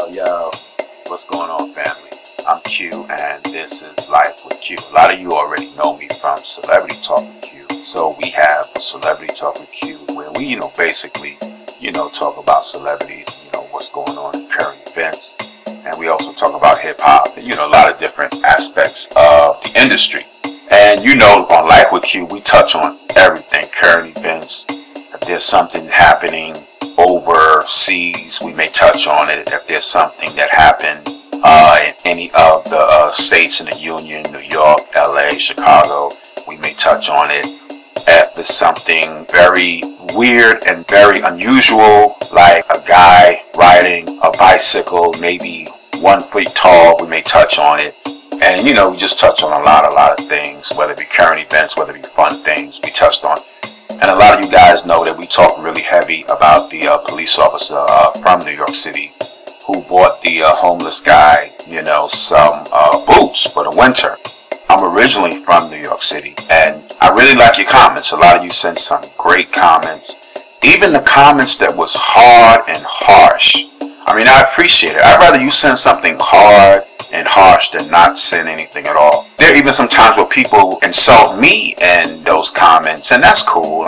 Yo, what's going on, family? I'm Q, and this is Life with Q. A lot of you already know me from Celebrity Talk with Q. So we have Celebrity Talk with Q, where we, basically, talk about celebrities, what's going on in current events. And we also talk about hip-hop and, a lot of different aspects of the industry. And, on Life with Q, we touch on everything, current events. If there's something happening overseas, we may touch on it. If there's something that happened in any of the states in the Union, New York, LA, Chicago, we may touch on it. If there's something very weird and very unusual, like a guy riding a bicycle, maybe 1 foot tall, we may touch on it. And, we just touch on a lot of things, whether it be current events, whether it be fun things we touched on. And a lot of you guys know that we talk really heavy about the police officer from New York City who bought the homeless guy, some boots for the winter. I'm originally from New York City, and I really like your comments. A lot of you sent some great comments. Even the comments that was hard and harsh. I appreciate it. I'd rather you send something hard and harsh than not send anything at all. There are even some times where people insult me in those comments, and that's cool.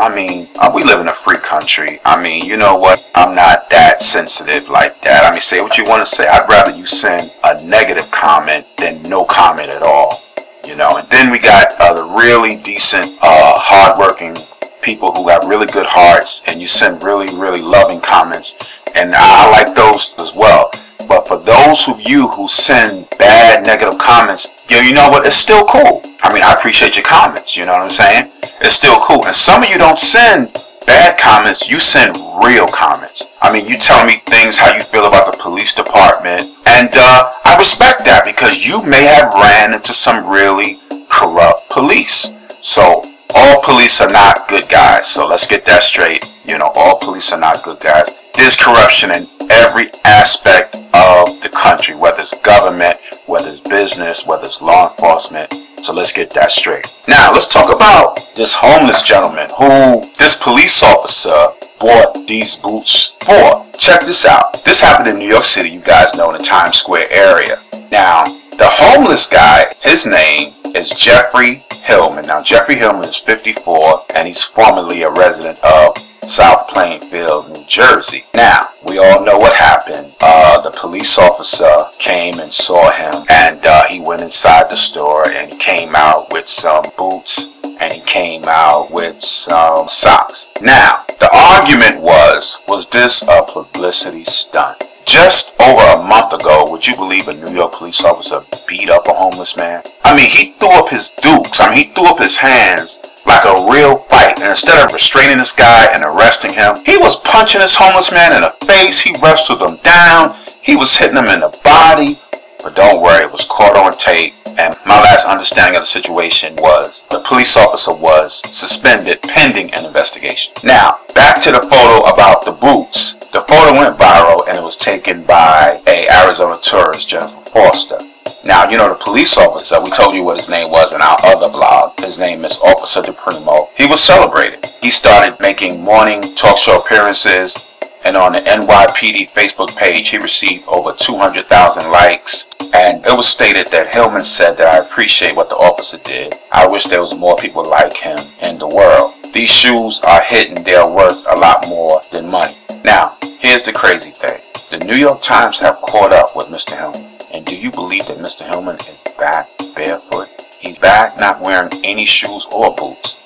We live in a free country. You know what? I'm not that sensitive like that. Say what you want to say. I'd rather you send a negative comment than no comment at all. And then we got the really decent, hardworking people who have really good hearts, and you send really loving comments, and I like those as well. But for those of you who send bad, negative comments, you know what? It's still cool. I appreciate your comments. You know what I'm saying? It's still cool. And some of you don't send bad comments. You send real comments. You tell me things, how you feel about the police department. And I respect that, because you may have ran into some really corrupt police. So all police are not good guys. So let's get that straight. All police are not good guys. There's corruption in every aspect of the country, whether it's government, whether it's business, whether it's law enforcement. So let's get that straight. Now let's talk about this homeless gentleman who this police officer bought these boots for. Check this out. This happened in New York City, you guys know, in the Times Square area. Now, the homeless guy, his name is Jeffrey Hillman. Now, Jeffrey Hillman is 54, and he's formerly a resident of South Plainfield, New Jersey. Now, we all know what happened. The police officer came and saw him, and he went inside the store, and he came out with some boots, and he came out with some socks. Now, the argument was this a publicity stunt? Just over a month ago, would you believe a New York police officer beat up a homeless man? He threw up his dukes. He threw up his hands like a real fight. And instead of restraining this guy and arresting him, he was punching this homeless man in the face. He wrestled him down. He was hitting him in the body. But don't worry, it was caught on tape. And my last understanding of the situation was the police officer was suspended pending an investigation. Now, back to the photo about the boots. The photo went viral, and it was taken by a Arizona tourist, Jennifer Foster. Now, the police officer, we told you what his name was in our other blog. His name is Officer DePrimo. He was celebrated. He started making morning talk show appearances, and on the NYPD Facebook page, he received over 200,000 likes. And it was stated that Hillman said that, "I appreciate what the officer did. I wish there was more people like him in the world. These shoes are hidden. They're worth a lot more than money." Now, here's the crazy thing. The New York Times have caught up with Mr. Hillman. And do you believe that Mr. Hillman is back barefoot? He's back not wearing any shoes or boots.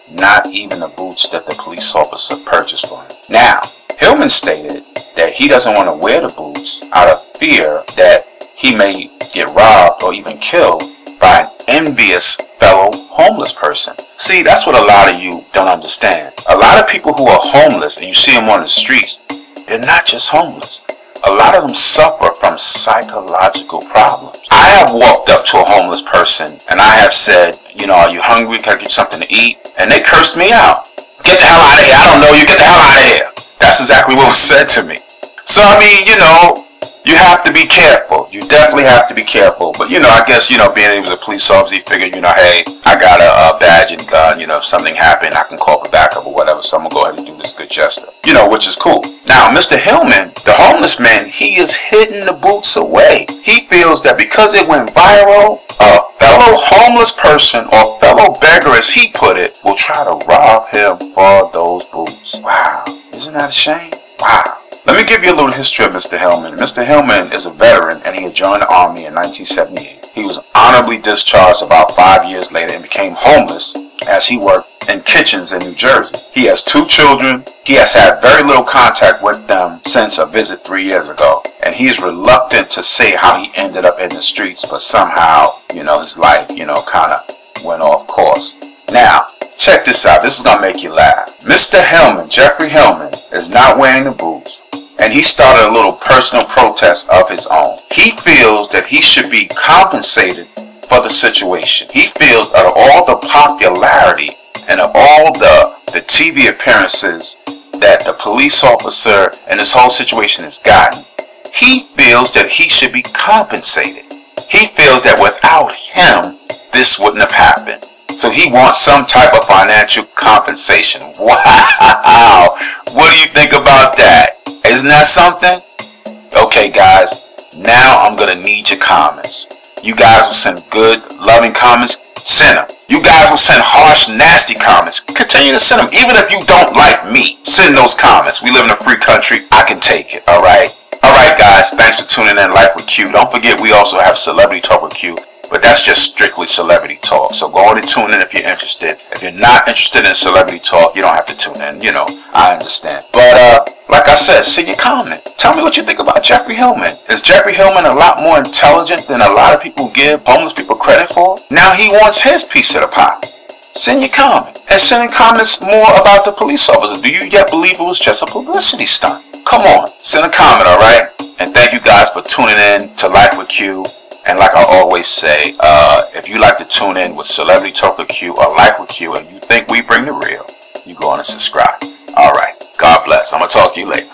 Not even the boots that the police officer purchased for him. Now, Hillman stated that he doesn't want to wear the boots out of fear that he may get robbed or even killed by an envious fellow homeless person. See, that's what a lot of you don't understand. A lot of people who are homeless, and you see them on the streets, they're not just homeless. A lot of them suffer from psychological problems. I have walked up to a homeless person and I have said, "Are you hungry? Can I get you something to eat?" And they cursed me out. "Get the hell out of here. I don't know you. Get the hell out of here." That's exactly what was said to me. So, you have to be careful. You definitely have to be careful. But, I guess, being able to police officer, you figure, hey, I got a badge and gun. If something happened, I can call for backup or whatever. So I'm going to go ahead and do this good gesture. Which is cool. Now, Mr. Hillman The homeless man, he is hiding the boots away. He feels that because it went viral, a fellow homeless person or fellow beggar, as he put it, will try to rob him for those boots. Wow. Isn't that a shame? Wow. Let me give you a little history of Mr. Hillman. Mr. Hillman is a veteran and he had joined the Army in 1978. He was honorably discharged about 5 years later and became homeless as he worked in kitchens in New Jersey. He has 2 children. He has had very little contact with them since a visit 3 years ago. And he's reluctant to say how he ended up in the streets, but somehow, his life, kind of went off course. Now, check this out. This is going to make you laugh. Mr. Hillman, Jeffrey Hillman, is not wearing the boots. And he started a little personal protest of his own. He feels that he should be compensated for the situation. He feels that of all the popularity and of all the TV appearances that the police officer and this whole situation has gotten, he feels that he should be compensated. He feels that without him, this wouldn't have happened. So he wants some type of financial compensation. Wow! What do you think about that? Isn't that something? Okay, guys, now I'm going to need your comments. You guys will send good, loving comments. Send them. You guys will send harsh, nasty comments. Continue to send them. Even if you don't like me, send those comments. We live in a free country. I can take it, all right? All right, guys, thanks for tuning in Life with Q. Don't forget we also have Celebrity Talk with Q. But that's just strictly celebrity talk. So go on and tune in if you're interested. If you're not interested in celebrity talk, you don't have to tune in. I understand. But like I said, send your comment. Tell me what you think about Jeffrey Hillman. Is Jeffrey Hillman a lot more intelligent than a lot of people give homeless people credit for? Now he wants his piece of the pie. Send your comment. And send in comments more about the police officer. Do you yet believe it was just a publicity stunt? Come on. Send a comment, all right? And thank you guys for tuning in to Life with Q. And like I always say, if you like to tune in with Celebrity Talk with Q or Life with Q and you think we bring the real, you go on and subscribe. All right. God bless. I'm going to talk to you later.